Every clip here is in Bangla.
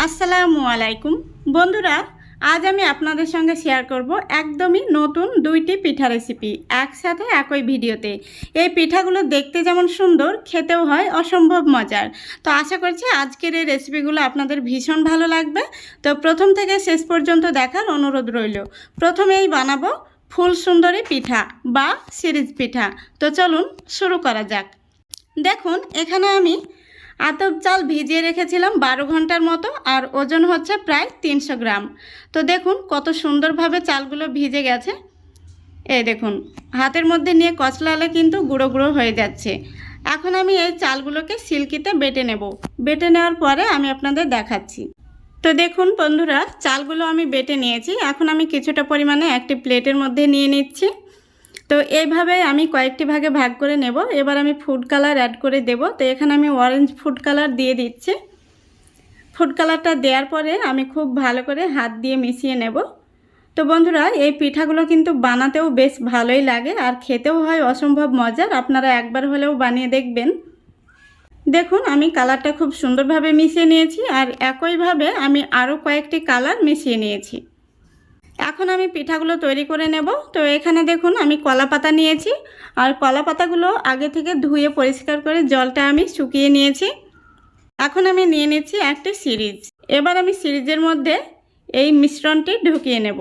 আসসালামু আলাইকুম বন্ধুরা, আজ আমি আপনাদের সঙ্গে শেয়ার করব একদমই নতুন দুইটি পিঠা রেসিপি একসাথে একই ভিডিওতে। এই পিঠাগুলো দেখতে যেমন সুন্দর, খেতেও হয় অসম্ভব মজার। তো আশা করছি আজকের এই রেসিপিগুলো আপনাদের ভীষণ ভালো লাগবে। তো প্রথম থেকে শেষ পর্যন্ত দেখার অনুরোধ রইল। প্রথমেই বানাবো ফুল সুন্দরী পিঠা বা সিরিজ পিঠা। তো চলুন শুরু করা যাক। দেখুন, এখানে আমি আতপ চাল ভিজিয়ে রেখেছিলাম 12 ঘন্টার মতো, আর ওজন হচ্ছে প্রায় 300 গ্রাম। তো দেখুন কত সুন্দরভাবে চালগুলো ভিজে গেছে। এই দেখুন, হাতের মধ্যে নিয়ে কচলালে কিন্তু গুঁড়ো গুঁড়ো হয়ে যাচ্ছে। এখন আমি এই চালগুলোকে সিল্কিতে বেটে নেব। বেটে নেওয়ার পরে আমি আপনাদের দেখাচ্ছি। তো দেখুন বন্ধুরা, চালগুলো আমি বেটে নিয়েছি। এখন আমি কিছুটা পরিমাণে একটি প্লেটের মধ্যে নিয়ে নিচ্ছি। তো এইভাবে আমি কয়েকটি ভাগে ভাগ করে নেব। এবার আমি ফুড কালার অ্যাড করে দেব। তো এখানে আমি অরেঞ্জ ফুড কালার দিয়ে দিচ্ছি। ফুড কালারটা দেওয়ার পরে আমি খুব ভালো করে হাত দিয়ে মিশিয়ে নেব। তো বন্ধুরা, এই পিঠাগুলো কিন্তু বানাতেও বেশ ভালোই লাগে আর খেতেও হয় অসম্ভব মজার। আপনারা একবার হলেও বানিয়ে দেখবেন। দেখুন, আমি কালারটা খুব সুন্দরভাবে মিশিয়ে নিয়েছি, আর একইভাবে আমি আরও কয়েকটি কালার মিশিয়ে নিয়েছি। এখন আমি পিঠাগুলো তৈরি করে নেব। তো এখানে দেখুন, আমি কলা পাতা নিয়েছি, আর কলা পাতাগুলো আগে থেকে ধুয়ে পরিষ্কার করে জলটা আমি শুকিয়ে নিয়েছি। এখন আমি নিয়ে নিচ্ছি একটি সিরিজ। এবার আমি সিরিজের মধ্যে এই মিশ্রণটি ঢুকিয়ে নেব।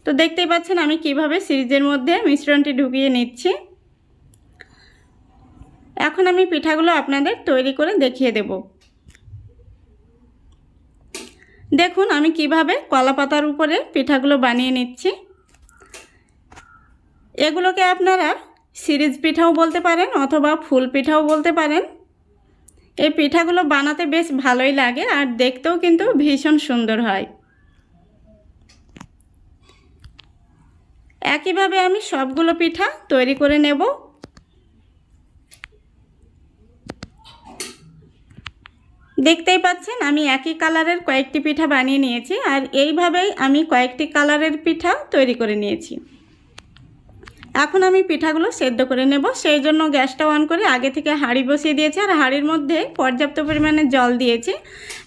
তো দেখতেই পাচ্ছেন আমি কিভাবে সিরিজের মধ্যে মিশ্রণটি ঢুকিয়ে নিচ্ছি। এখন আমি পিঠাগুলো আপনাদের তৈরি করে দেখিয়ে দেব। দেখুন আমি কিভাবে কলা পাতার উপরে পিঠাগুলো বানিয়ে নিচ্ছি। এগুলোকে আপনারা সিরিজ পিঠাও বলতে পারেন অথবা ফুল পিঠাও বলতে পারেন। এই পিঠাগুলো বানাতে বেশ ভালোই লাগে আর দেখতেও কিন্তু ভীষণ সুন্দর হয়। একইভাবে আমি সবগুলো পিঠা তৈরি করে নেব। দেখতেই পাচ্ছেন আমি একই কালারের কয়েকটি পিঠা বানিয়ে নিয়েছি, আর এইভাবেই আমি কয়েকটি কালারের পিঠা তৈরি করে নিয়েছি। এখন আমি পিঠাগুলো সেদ্ধ করে নেব। সেই জন্য গ্যাসটা অন করে আগে থেকে হাঁড়ি বসিয়ে দিয়েছি, আর হাঁড়ির মধ্যে পর্যাপ্ত পরিমাণে জল দিয়েছি।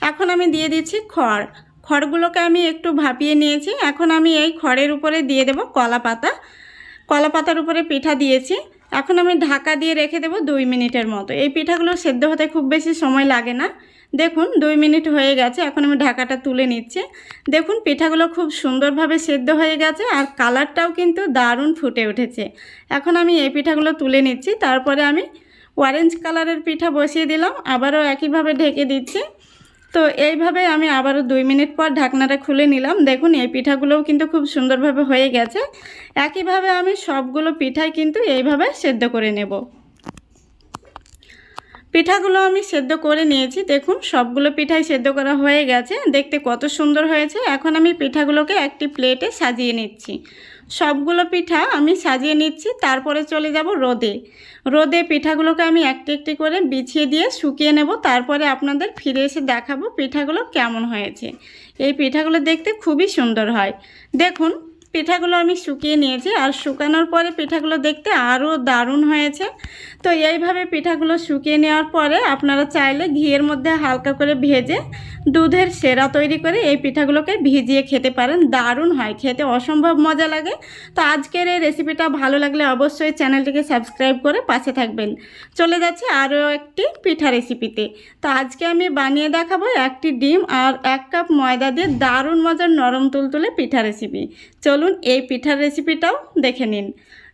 এখন আমি দিয়ে দিচ্ছি খড়। খড়গুলোকে আমি একটু ভাপিয়ে নিয়েছি। এখন আমি এই খড়ের উপরে দিয়ে দেব কলা পাতা। কলা পাতার উপরে পিঠা দিয়েছি। এখন আমি ঢাকা দিয়ে রেখে দেব 2 মিনিটের মতো। এই পিঠাগুলো সেদ্ধ হতে খুব বেশি সময় লাগে না। দেখুন 2 মিনিট হয়ে গেছে। এখন আমি ঢাকাটা তুলে নিচ্ছি। দেখুন পিঠাগুলো খুব সুন্দরভাবে সেদ্ধ হয়ে গেছে, আর কালারটাও কিন্তু দারুণ ফুটে উঠেছে। এখন আমি এই পিঠাগুলো তুলে নিচ্ছি। তারপরে আমি অরেঞ্জ কালারের পিঠা বসিয়ে দিলাম, আবারও একইভাবে ঢেকে দিচ্ছি। তো এইভাবে আমি আবারও 2 মিনিট পর ঢাকনাটা খুলে নিলাম। দেখুন এই পিঠাগুলোও কিন্তু খুব সুন্দরভাবে হয়ে গেছে। একইভাবে আমি সবগুলো পিঠাই কিন্তু এইভাবে সেদ্ধ করে নেব। পিঠাগুলো আমি সেদ্ধ করে নিয়েছি। দেখুন সবগুলো পিঠাই সেদ্ধ করা হয়ে গেছে। দেখতে কত সুন্দর হয়েছে। এখন আমি পিঠাগুলোকে একটি প্লেটে সাজিয়ে নিচ্ছি। সবগুলো পিঠা আমি সাজিয়ে নিচ্ছি। তারপরে চলে যাব রোদে। রোদে পিঠাগুলোকে আমি একটি একটি করে বিছিয়ে দিয়ে শুকিয়ে নেব। তারপরে আপনাদের ফিরে এসে দেখাবো পিঠাগুলো কেমন হয়েছে। এই পিঠাগুলো দেখতে খুবই সুন্দর হয়। দেখুন পিঠাগুলো আমি শুকিয়ে নিয়েছি, আর শুকানোর পরে পিঠাগুলো দেখতে আরও দারুণ হয়েছে। তো এইভাবে পিঠাগুলো শুকিয়ে নেওয়ার পরে আপনারা চাইলে ঘিয়ের মধ্যে হালকা করে ভেজে দুধের সেরা তৈরি করে এই পিঠাগুলোকে ভিজিয়ে খেতে পারেন। দারুণ হয়, খেতে অসম্ভব মজা লাগে। তো আজকের এই রেসিপিটা ভালো লাগলে অবশ্যই চ্যানেলটিকে সাবস্ক্রাইব করে পাশে থাকবেন। চলে যাচ্ছে আরও একটি পিঠা রেসিপিতে। তো আজকে আমি বানিয়ে দেখাবো একটি ডিম আর 1 কাপ ময়দা দিয়ে দারুণ মজার নরম তুলতুলে পিঠা রেসিপি। চলুন এই পিঠার রেসিপিটাও দেখে নিন।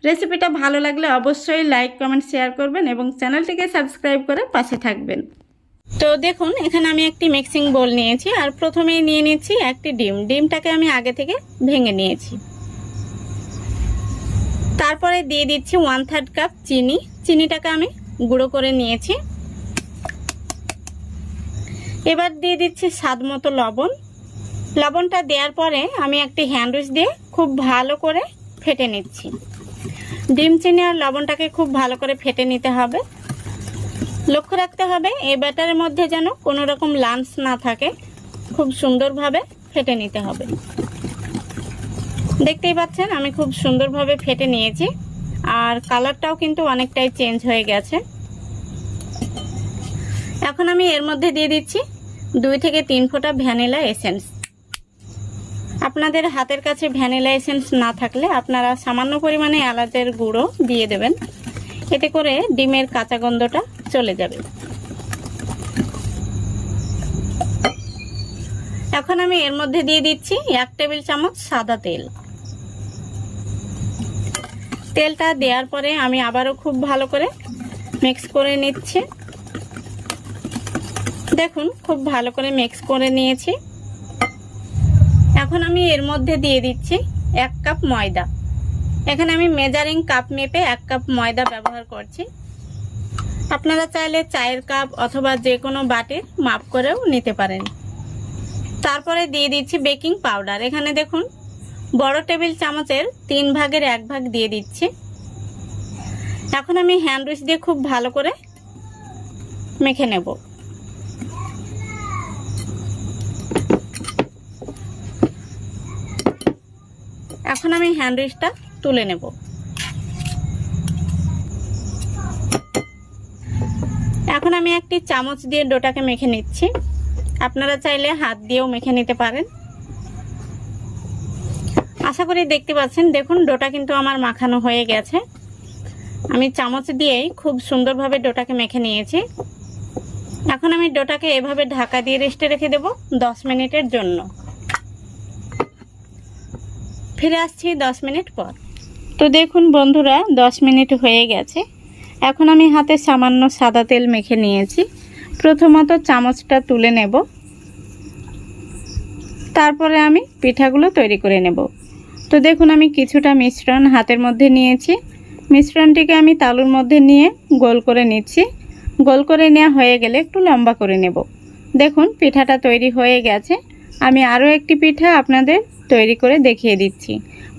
রেসিপিটা ভালো লাগলে অবশ্যই লাইক কমেন্ট শেয়ার করবেন এবং চ্যানেলটিকে সাবস্ক্রাইব করে পাশে থাকবেন। তো দেখুন এখানে আমি একটি মিক্সিং বোল নিয়েছি, আর প্রথমেই নিয়ে নিচ্ছি একটি ডিম। ডিমটাকে আমি আগে থেকে ভেঙে নিয়েছি। তারপরে দিয়ে দিচ্ছি 1/3 কাপ চিনি। চিনিটাকে আমি গুঁড়ো করে নিয়েছি। এবার দিয়ে দিচ্ছি স্বাদ মতো লবণ। লবণটা দেওয়ার পরে আমি একটি হ্যান্ড উইচ দিয়ে খুব ভালো করে ফেটে নিচ্ছি। ডিম চিনি আর লবণটাকে খুব ভালো করে ফেটে নিতে হবে। লক্ষ্য রাখতে হবে এই ব্যাটারের মধ্যে যেন কোনো রকম লাম্পস না থাকে। খুব সুন্দরভাবে ফেটে নিতে হবে। দেখতেই পাচ্ছেন আমি খুব সুন্দরভাবে ফেটে নিয়েছি, আর কালারটাও কিন্তু অনেকটাই চেঞ্জ হয়ে গেছে। এখন আমি এর মধ্যে দিয়ে দিচ্ছি 2 থেকে 3 ফোঁটা ভ্যানিলা এসেন্স। আপনাদের হাতের কাছে ভ্যানিলা এসেন্স না থাকলে আপনারা সামান্য পরিমাণে এলাচের গুঁড়ো দিয়ে দেবেন, এতে করে ডিমের কাঁচা গন্ধটা চলে যাবে। এখন আমি এর মধ্যে দিয়ে দিচ্ছি 1 টেবিল চামচ সাদা তেল। তেলটা দেওয়ার পরে আমি আবারও খুব ভালো করে মিক্স করে নিচ্ছি। দেখুন খুব ভালো করে মিক্স করে নিয়েছি। এখন আমি এর মধ্যে দিয়ে দিচ্ছি 1 কাপ ময়দা। এখানে আমি মেজারিং কাপ মেপে 1 কাপ ময়দা ব্যবহার করছি। আপনারা চাইলে চায়ের কাপ অথবা যে কোনো বাটির মাপ করেও নিতে পারেন। তারপরে দিয়ে দিচ্ছি বেকিং পাউডার। এখানে দেখুন বড় টেবিল চামচের 3 ভাগের 1 ভাগ দিয়ে দিচ্ছি। এখন আমি হ্যান্ড উইচ দিয়ে খুব ভালো করে মেখে নেব। এখন আমি হ্যান্ড উইচটা তুলে নেব। এখন আমি একটি চামচ দিয়ে ডোটাকে মেখে নিচ্ছি। আপনারা চাইলে হাত দিয়েও মেখে নিতে পারেন। আশা করি দেখতে পাচ্ছেন, দেখুন ডোটা কিন্তু আমার মাখানো হয়ে গেছে। আমি চামচ দিয়েই খুব সুন্দরভাবে ডোটাকে মেখে নিয়েছি। এখন আমি ডোটাকে এভাবে ঢাকা দিয়ে রেস্টে রেখে দেব 10 মিনিটের জন্য। ফিরে আসছি 10 মিনিট পর। তো দেখুন বন্ধুরা 10 মিনিট হয়ে গেছে। এখন আমি হাতে সামান্য সাদা তেল মেখে নিয়েছি। প্রথমত চামচটা তুলে নেব, তারপরে আমি পিঠাগুলো তৈরি করে নেব। তো দেখুন আমি কিছুটা মিশ্রণ হাতের মধ্যে নিয়েছি। মিশ্রণটিকে আমি তালুর মধ্যে নিয়ে গোল করে নিচ্ছি। গোল করে নেওয়া হয়ে গেলে একটু লম্বা করে নেব। দেখুন পিঠাটা তৈরি হয়ে গেছে। আমি আরও একটি পিঠা আপনাদের তৈরি করে দেখিয়ে দিচ্ছি।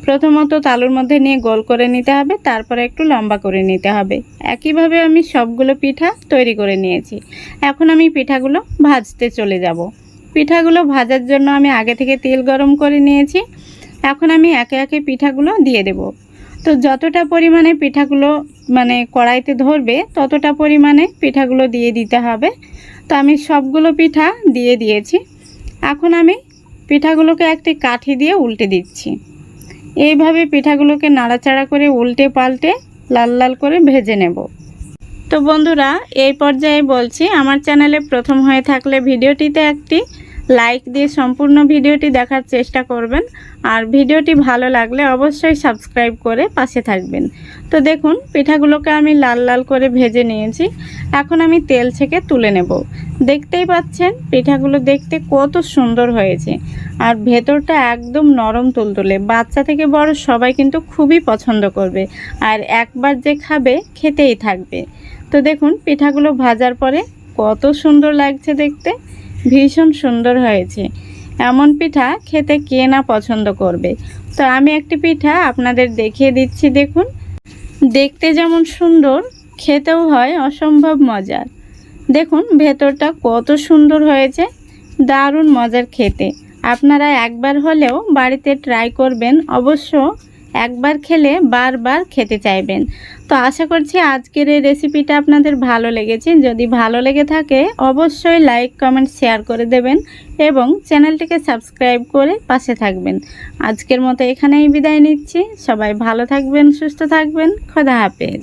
প্রথমত তালুর মধ্যে নিয়ে গোল করে নিতে হবে, তারপরে একটু লম্বা করে নিতে হবে। একইভাবে আমি সবগুলো পিঠা তৈরি করে নিয়েছি। এখন আমি পিঠাগুলো ভাজতে চলে যাব। পিঠাগুলো ভাজার জন্য আমি আগে থেকে তেল গরম করে নিয়েছি। এখন আমি একে একে পিঠাগুলো দিয়ে দেব। তো যতটা পরিমাণে পিঠাগুলো কড়াইতে ধরবে ততটা পরিমাণে পিঠাগুলো দিয়ে দিতে হবে। তো আমি সবগুলো পিঠা দিয়ে দিয়েছি। এখন আমি পিঠাগুলোকে একটি কাঠি দিয়ে উল্টে দিচ্ছি। এইভাবে পিঠাগুলোকে নাড়াচাড়া করে উল্টে পাল্টে লাল লাল করে ভেজে নেব। তো বন্ধুরা এই পর্যায়ে বলছি, আমার চ্যানেলে প্রথম হয়ে থাকলে ভিডিওটিতে একটি লাইক দিয়ে সম্পূর্ণ ভিডিওটি দেখার চেষ্টা করবেন। আর ভিডিওটি ভালো লাগলে অবশ্যই সাবস্ক্রাইব করে পাশে থাকবেন। তো দেখুন পিঠাগুলোকে আমি লাল লাল করে ভেজে নিয়েছি। এখন আমি তেল থেকে তুলে নেব। দেখতেই পাচ্ছেন পিঠাগুলো দেখতে কত সুন্দর হয়েছে, আর ভেতরটা একদম নরম তুলতুলে। বাচ্চা থেকে বড় সবাই কিন্তু খুবই পছন্দ করবে, আর একবার যে খাবে খেতেই থাকবে। তো দেখুন পিঠাগুলো ভাজার পরে কত সুন্দর লাগছে দেখতে, ভীষণ সুন্দর হয়েছে। এমন পিঠা খেতে কে না পছন্দ করবে। তো আমি একটি পিঠা আপনাদের দেখিয়ে দিচ্ছি। দেখুন দেখতে যেমন সুন্দর, খেতেও হয় অসম্ভব মজার। দেখুন ভেতরটা কত সুন্দর হয়েছে, দারুণ মজার খেতে। আপনারা একবার হলেও বাড়িতে ট্রাই করবেন, অবশ্য একবার খেলে বারবার খেতে চাইবেন। তো আশা করছি আজকের এই রেসিপিটা আপনাদের ভালো লেগেছে। যদি ভালো লেগে থাকে অবশ্যই লাইক কমেন্ট শেয়ার করে দেবেন এবং চ্যানেলটিকে সাবস্ক্রাইব করে পাশে থাকবেন। আজকের মতো এখানেই বিদায় নিচ্ছি। সবাই ভালো থাকবেন, সুস্থ থাকবেন। খোদা হাফেজ।